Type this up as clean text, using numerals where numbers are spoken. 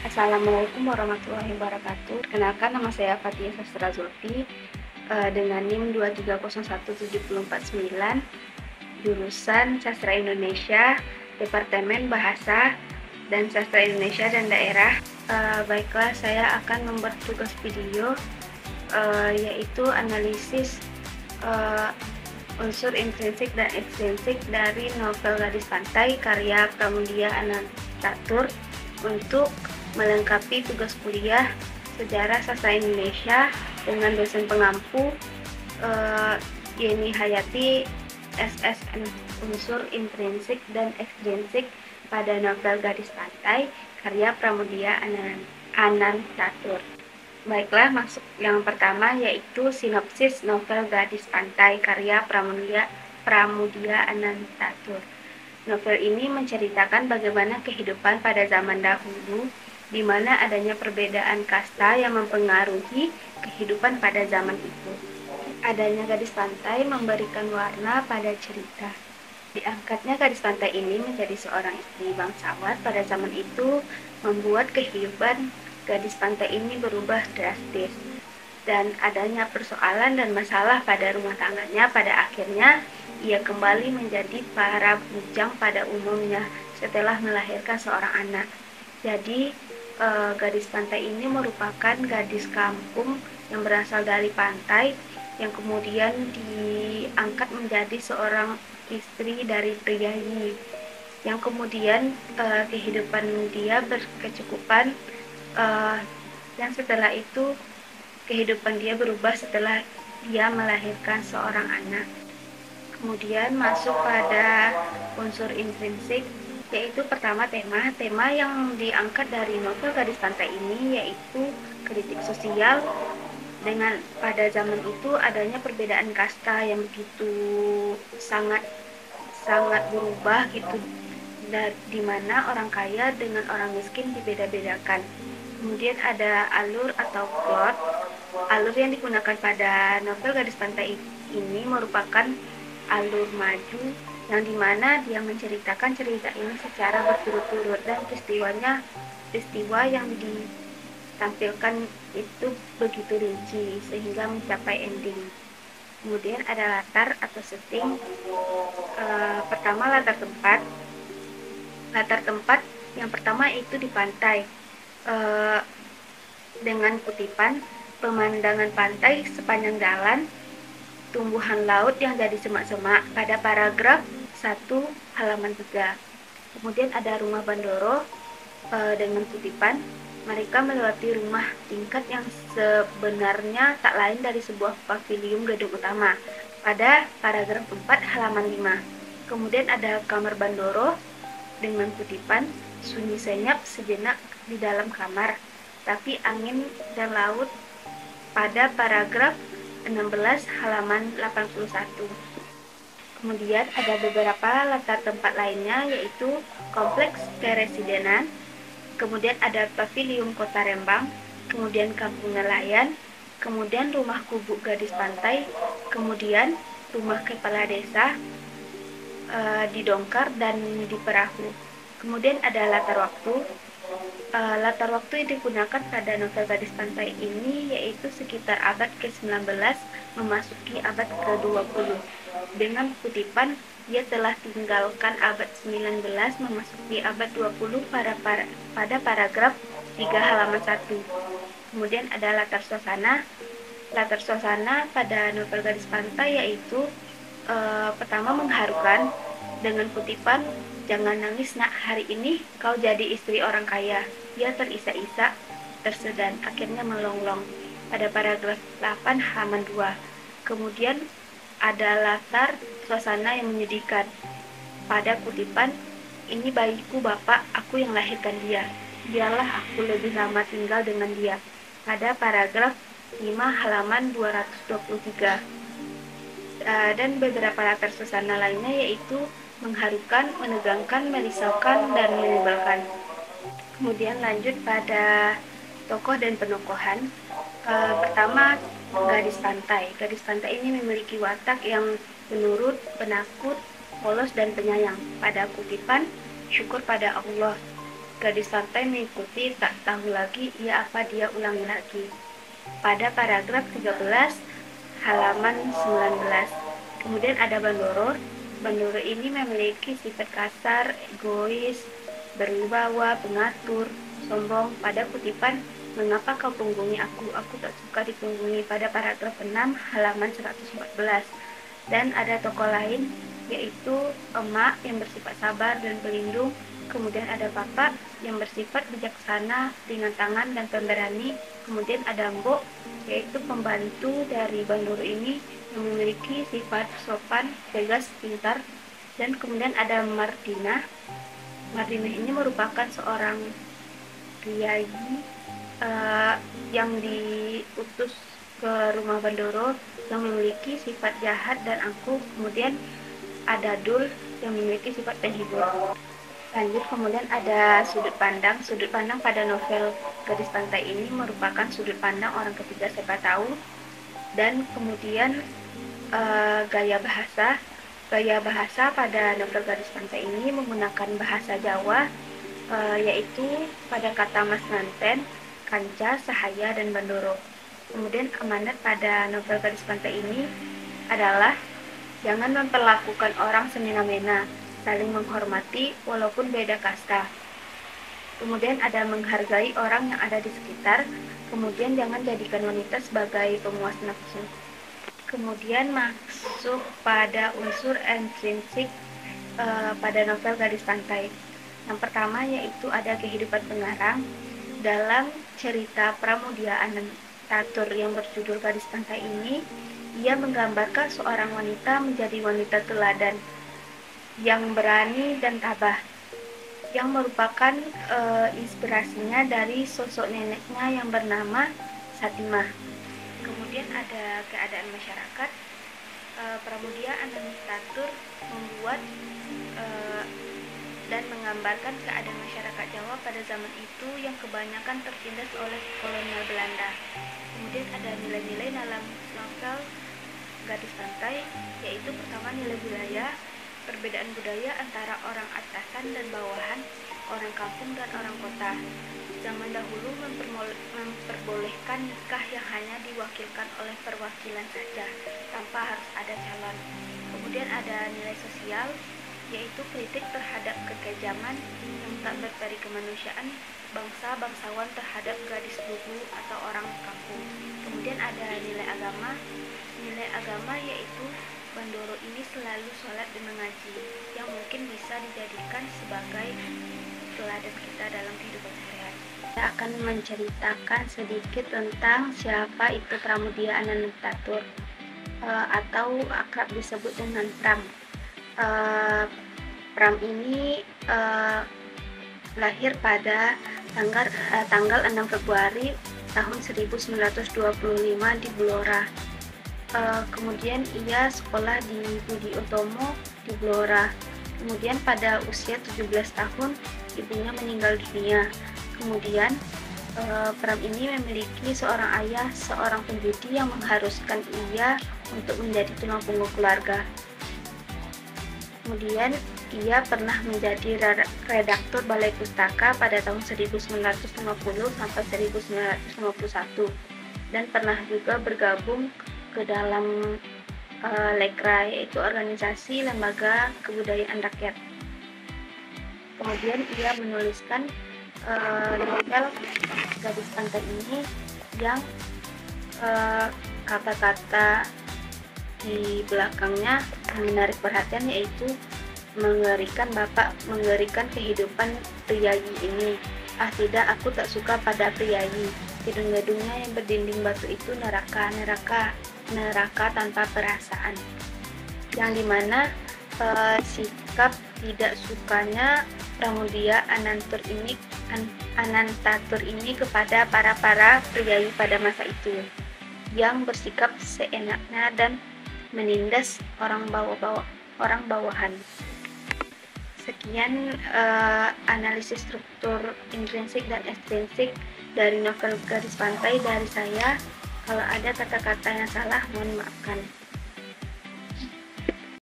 Assalamualaikum warahmatullahi wabarakatuh. Kenalkan, nama saya Fathia Sastra Zulfi dengan NIM 2301749, jurusan Sastra Indonesia, Departemen Bahasa dan Sastra Indonesia dan Daerah. Baiklah, saya akan membuat tugas video yaitu analisis unsur intrinsik dan ekstrinsik dari novel Gadis Pantai karya Pramudia Anantatur untuk melengkapi tugas kuliah Sejarah Sastra Indonesia dengan dosen pengampu Yeni Hayati SSN, unsur intrinsik dan ekstrinsik pada novel Gadis Pantai karya Pramudia Anantatur. Baiklah, masuk yang pertama yaitu sinopsis novel Gadis Pantai karya Pramudia Anantatur. Novel ini menceritakan bagaimana kehidupan pada zaman dahulu, di mana adanya perbedaan kasta yang mempengaruhi kehidupan pada zaman itu. Adanya gadis pantai memberikan warna pada cerita. Diangkatnya gadis pantai ini menjadi seorang istri bangsawan pada zaman itu membuat kehidupan gadis pantai ini berubah drastis, dan adanya persoalan dan masalah pada rumah tangganya. Pada akhirnya ia kembali menjadi para bujang pada umumnya setelah melahirkan seorang anak. Jadi gadis pantai ini merupakan gadis kampung yang berasal dari pantai yang kemudian diangkat menjadi seorang istri dari priayi, yang kemudian kehidupan dia berkecukupan, dan setelah itu kehidupan dia berubah setelah dia melahirkan seorang anak. Kemudian masuk pada unsur intrinsik, yaitu pertama tema yang diangkat dari novel Gadis Pantai ini yaitu kritik sosial, dengan pada zaman itu adanya perbedaan kasta yang begitu sangat berubah gitu, di mana orang kaya dengan orang miskin dibeda-bedakan. Kemudian ada alur atau plot. Alur yang digunakan pada novel Gadis Pantai ini merupakan alur maju, yang dimana dia menceritakan cerita ini secara berturut-turut, dan peristiwa yang ditampilkan itu begitu rinci sehingga mencapai ending. Kemudian ada latar atau setting. Pertama, latar tempat yang pertama itu di pantai, dengan kutipan pemandangan pantai sepanjang jalan, tumbuhan laut yang jadi semak-semak pada paragraf 1 halaman 3. Kemudian ada rumah Bandoro dengan kutipan mereka melewati rumah tingkat yang sebenarnya tak lain dari sebuah paviliun gedung utama pada paragraf 4 halaman 5. Kemudian ada kamar Bandoro dengan kutipan sunyi senyap sejenak di dalam kamar, tapi angin dan laut pada paragraf 16 halaman 81. Kemudian ada beberapa latar tempat lainnya, yaitu kompleks keresidenan, kemudian ada paviliun Kota Rembang, kemudian kampung nelayan, kemudian rumah gubuk gadis pantai, kemudian rumah kepala desa di Dongkar dan di Perahu. Kemudian ada latar waktu. Latar waktu yang digunakan pada novel Gadis Pantai ini yaitu sekitar abad ke-19 memasuki abad ke-20. Dengan kutipan dia telah tinggalkan abad 19 memasuki abad 20 pada paragraf 3 halaman 1. Kemudian ada latar suasana. Latar suasana pada novel Gadis Pantai yaitu pertama mengharukan, dengan kutipan jangan nangis nak, hari ini kau jadi istri orang kaya. Dia terisak-isak, tersedan, akhirnya melonglong pada paragraf 8 halaman 2. Kemudian ada latar suasana yang menyedihkan pada kutipan ini bayiku bapak, aku yang lahirkan dia, biarlah aku lebih lama tinggal dengan dia, pada paragraf 5 halaman 223. Dan beberapa latar suasana lainnya yaitu mengharukan, menegangkan, merisaukan, dan menyebalkan. Kemudian lanjut pada tokoh dan penokohan. Pertama, gadis pantai. Gadis pantai ini memiliki watak yang penurut, penakut, polos, dan penyayang. Pada kutipan syukur pada Allah. Gadis pantai mengikuti, tak tahu lagi ia apa dia ulangi lagi. Pada paragraf 13 halaman 19. Kemudian ada Bandoro. Bandoro ini memiliki sifat kasar, egois, berwibawa, pengatur, sombong. Pada kutipan "Mengapa kau punggungi aku tak suka dipunggungi" pada paragraf 6 halaman 114. Dan ada tokoh lain, yaitu emak yang bersifat sabar dan pelindung. Kemudian ada bapak yang bersifat bijaksana, ringan tangan, dan pemberani. Kemudian ada mbok, yaitu pembantu dari Bandoro ini yang memiliki sifat sopan, tegas, pintar. Dan kemudian ada Martina. Martina ini merupakan seorang priayi yang diutus ke rumah Bandoro yang memiliki sifat jahat dan angkuh. Kemudian ada Dul yang memiliki sifat penghibur. Lanjut, kemudian ada sudut pandang. Sudut pandang pada novel Gadis Pantai ini merupakan sudut pandang orang ketiga siapa tahu. Dan kemudian gaya bahasa. Gaya bahasa pada novel Gadis Pantai ini menggunakan bahasa Jawa, yaitu pada kata Mas Nganten, Kanca, Sahaya, dan Bandoro. Kemudian amanat pada novel Gadis Pantai ini adalah jangan memperlakukan orang semena-mena, saling menghormati walaupun beda kasta. Kemudian ada menghargai orang yang ada di sekitar. Kemudian jangan jadikan wanita sebagai pemuas nafsu. Kemudian masuk pada unsur intrinsik pada novel Gadis Pantai. Yang pertama yaitu ada kehidupan pengarang. Dalam cerita Pramudia Anantatur yang berjudul Gadis Pantai ini, ia menggambarkan seorang wanita menjadi wanita teladan yang berani dan tabah, yang merupakan inspirasinya dari sosok neneknya yang bernama Satimah. Kemudian ada keadaan masyarakat. Pramudia Anantatur membuat dan menggambarkan keadaan masyarakat Jawa pada zaman itu yang kebanyakan tertindas oleh kolonial Belanda. Kemudian ada nilai-nilai dalam novel Gadis Pantai, yaitu pertama nilai budaya, perbedaan budaya antara orang atasan dan bawahan, orang kampung dan orang kota. Zaman dahulu memperbolehkan nikah yang hanya diwakilkan oleh perwakilan saja, tanpa harus ada calon. Kemudian ada nilai sosial, yaitu kritik terhadap kekejaman yang tak berperi kemanusiaan bangsawan terhadap gadis lugu atau orang kampung. Kemudian ada nilai agama. Nilai agama yaitu Bandoro ini selalu sholat dan mengaji, yang mungkin bisa dijadikan sebagai teladan kita dalam kehidupan sehari-hari. Saya akan menceritakan sedikit tentang siapa itu Pramudia Anantatur, atau akrab disebut dengan Pram. Pram ini lahir pada tanggal 6 Februari tahun 1925 di Blora. Kemudian ia sekolah di Budi Utomo di Blora. Kemudian pada usia 17 tahun ibunya meninggal dunia. Kemudian Pram ini memiliki seorang ayah, seorang penjudi yang mengharuskan ia untuk menjadi tulang punggung keluarga. Kemudian ia pernah menjadi redaktur Balai Pustaka pada tahun 1950 sampai 1951 dan pernah juga bergabung ke dalam Lekra, yaitu organisasi lembaga kebudayaan rakyat. Kemudian ia menuliskan novel Gadis Pantai ini yang kata-kata di belakangnya menarik perhatian, yaitu mengerikan bapak, mengerikan kehidupan priayi ini. Ah tidak, aku tak suka pada priayi. Gedung-gedungnya yang berdinding batu itu neraka tanpa perasaan. Yang dimana sikap tidak sukanya Pramudia Anantatur ini kepada para priayi pada masa itu, yang bersikap seenaknya dan menindas orang bawahan. Sekian analisis struktur intrinsik dan ekstrinsik dari novel Gadis Pantai dari saya. Kalau ada kata-kata yang salah, mohon maafkan.